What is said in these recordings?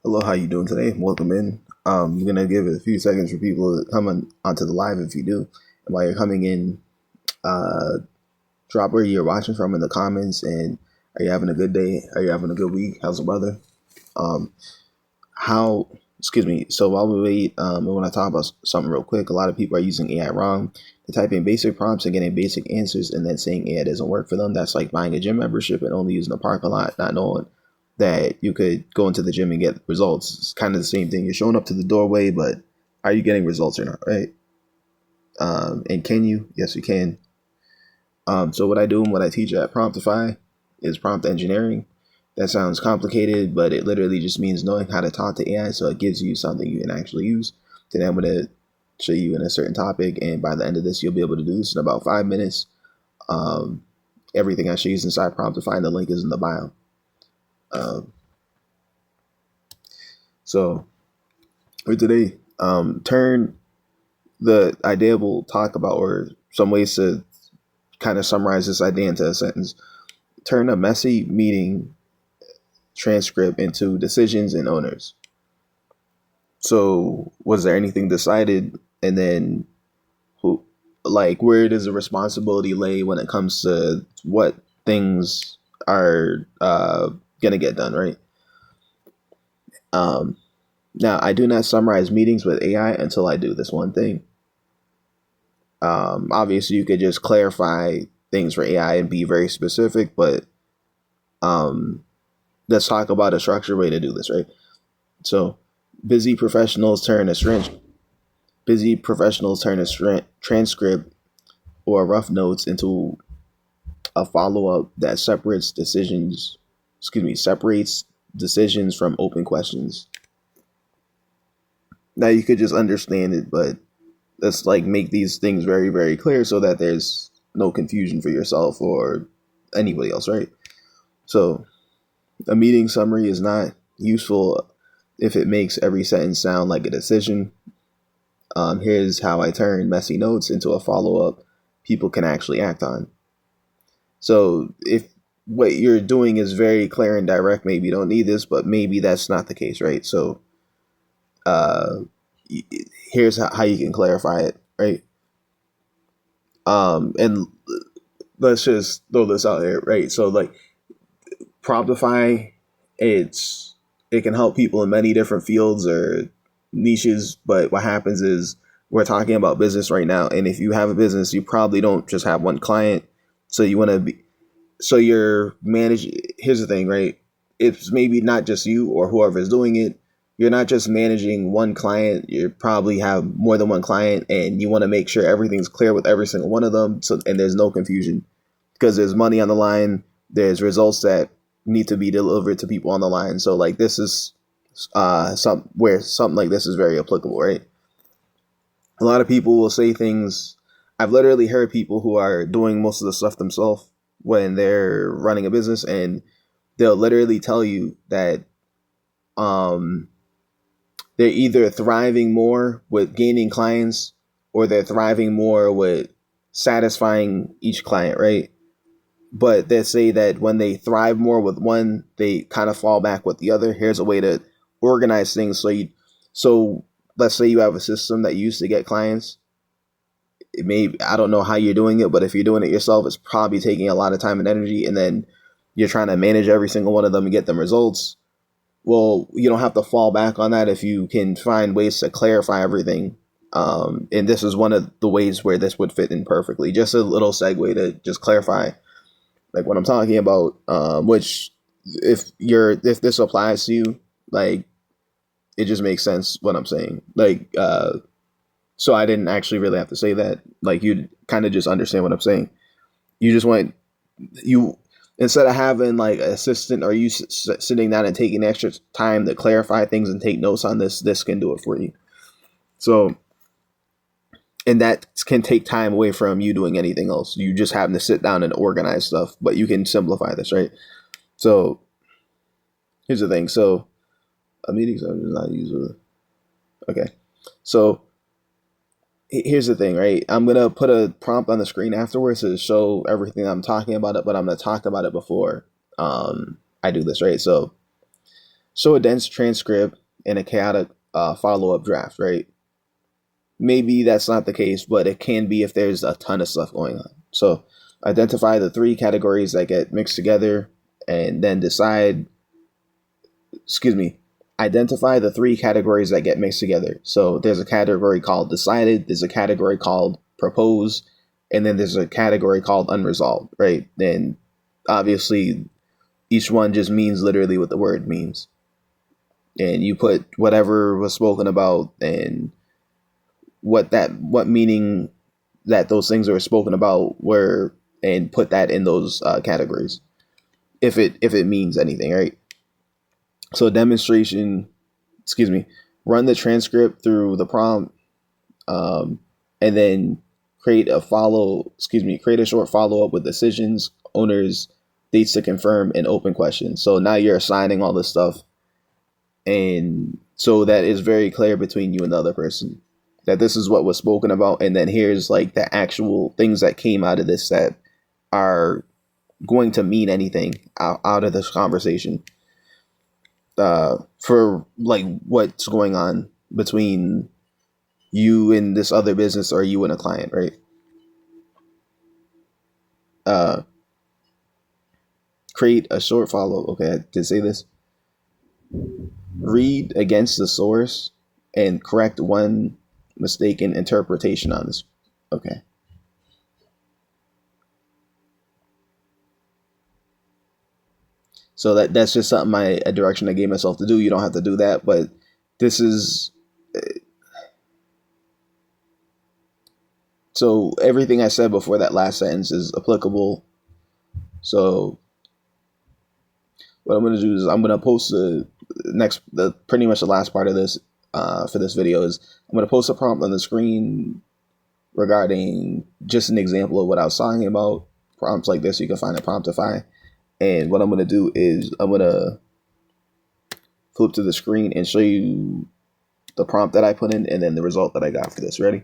Hello, how you doing today? Welcome in. I'm gonna give it a few seconds for people to come onto the live if you do. And while you're coming in, uh, drop where you're watching from in the comments. And are you having a good day? Are you having a good week? How's the weather? Um, how? Excuse me. So while we wait, I want to talk about something real quick. A lot of people are using AI wrong. They type in basic prompts and getting basic answers, and then saying AI doesn't work for them. That's like buying a gym membership and only using the parking lot, not knowing that you could go into the gym and get results. It's kind of the same thing. You're showing up to the doorway, but are you getting results or not, right? And can you? Yes, you can. So what I do and what I teach at Promptify is prompt engineering. That sounds complicated, but it literally just means knowing how to talk to AI so it gives you something you can actually use. Today I'm going to show you in a certain topic, and by the end of this, you'll be able to do this in about 5 minutes. Um, Everything I show you is inside Promptify, and the link is in the bio. Um, so for today, turn the idea we'll talk about, or some ways to kind of summarize this idea into a sentence. Turn a messy meeting transcript into decisions and owners. So, was there anything decided, and then who, like, where does the responsibility lay when it comes to what things are gonna get done, right? Um, Now, I do not summarize meetings with AI until I do this one thing. Obviously, you could just clarify things for AI and be very specific, but um, let's talk about a structured way to do this, right? So, busy professionals turn a transcript or rough notes into a follow up that separates decisions from open questions. Now, you could just understand it, but let's like make these things very, very clear so that there's no confusion for yourself or anybody else, right? So, a meeting summary is not useful if it makes every sentence sound like a decision. Here's how I turn messy notes into a follow up people can actually act on. So if what you're doing is very clear and direct, maybe you don't need this, but maybe that's not the case, right? So uh, here's how you can clarify it, right? And let's just throw this out here, right? So like Promptify, it can help people in many different fields or niches, but what happens is we're talking about business right now, and if you have a business, you probably don't just have one client, so you want to be so you're managing. Here's the thing, right? It's maybe not just you or whoever is doing it. You're not just managing one client. You probably have more than one client, and you want to make sure everything's clear with every single one of them, so and there's no confusion because there's money on the line. There's results that need to be delivered to people on the line. So like this is something like this is very applicable, right? A lot of people will say things. I've literally heard people who are doing most of the stuff themselves when they're running a business, and they'll literally tell you that um, they're either thriving more with gaining clients or they're thriving more with satisfying each client, right? But they say that when they thrive more with one, they kind of fall back with the other. Here's a way to organize things so let's say you have a system that you used to get clients. It may I don't know how you're doing it, but if you're doing it yourself, it's probably taking a lot of time and energy, and then you're trying to manage every single one of them and get them results. Well, you don't have to fall back on that if you can find ways to clarify everything. And this is one of the ways where this would fit in perfectly. Just a little segue to just clarify like what I'm talking about, which if this applies to you, like it just makes sense what I'm saying. So I didn't actually really have to say that. Like you kind of just understand what I'm saying. You just want you instead of having like an assistant or you sitting down and taking extra time to clarify things and take notes on this can do it for you. So and that can take time away from you doing anything else. You just having to sit down and organize stuff, but you can simplify this, right? So here's the thing. So a meeting is not usually okay. So here's the thing, right? I'm gonna put a prompt on the screen afterwards to show everything I'm talking about it, but I'm gonna talk about it before I do this, right? So show a dense transcript and a chaotic follow-up draft, right? Maybe that's not the case, but it can be if there's a ton of stuff going on. So identify the three categories that get mixed together and then identify the three categories that get mixed together. So there's a category called decided, there's a category called proposed, and then there's a category called unresolved, right? And obviously each one just means literally what the word means. And you put whatever was spoken about and what meaning that those things that were spoken about were, and put that in those categories if it means anything, right? So run the transcript through the prompt, and then create a short follow-up with decisions, owners, dates to confirm, and open questions. So now you're assigning all this stuff, and so that is very clear between you and the other person that this is what was spoken about, and then here's like the actual things that came out of this that are going to mean anything out of this conversation, for like what's going on between you and this other business or you and a client, right? Create a short follow. Okay, I did say this. Read against the source and correct one mistaken interpretation on this. Okay. So that's just something a direction I gave myself to do. You don't have to do that, but this is so everything I said before that last sentence is applicable. So what I'm going to do is I'm going to post pretty much the last part of this for this video is I'm going to post a prompt on the screen regarding just an example of what I was talking about. Prompts like this you can find at Promptify. And what I'm going to do is I'm going to flip to the screen and show you the prompt that I put in and then the result that I got for this. Ready?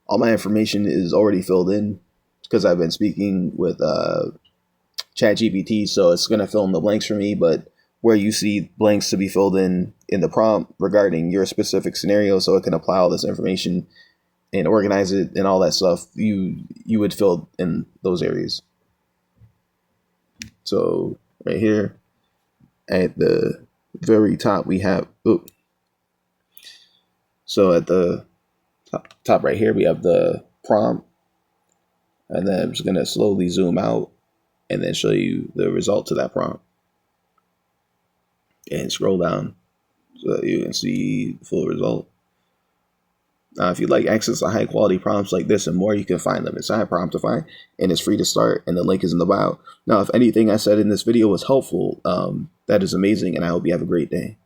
All my information is already filled in because I've been speaking with ChatGPT, so it's going to fill in the blanks for me, but where you see blanks to be filled in the prompt regarding your specific scenario so it can apply all this information and organize it and all that stuff, you would fill in those areas. So right here at the very top we have, so at the top right here we have the prompt, and then I'm just going to slowly zoom out and then show you the result to that prompt. And scroll down so that you can see the full result. If you'd like access to high quality prompts like this and more, you can find them inside Promptify, and it's free to start, and the link is in the bio. Now, if anything I said in this video was helpful, that is amazing, and I hope you have a great day.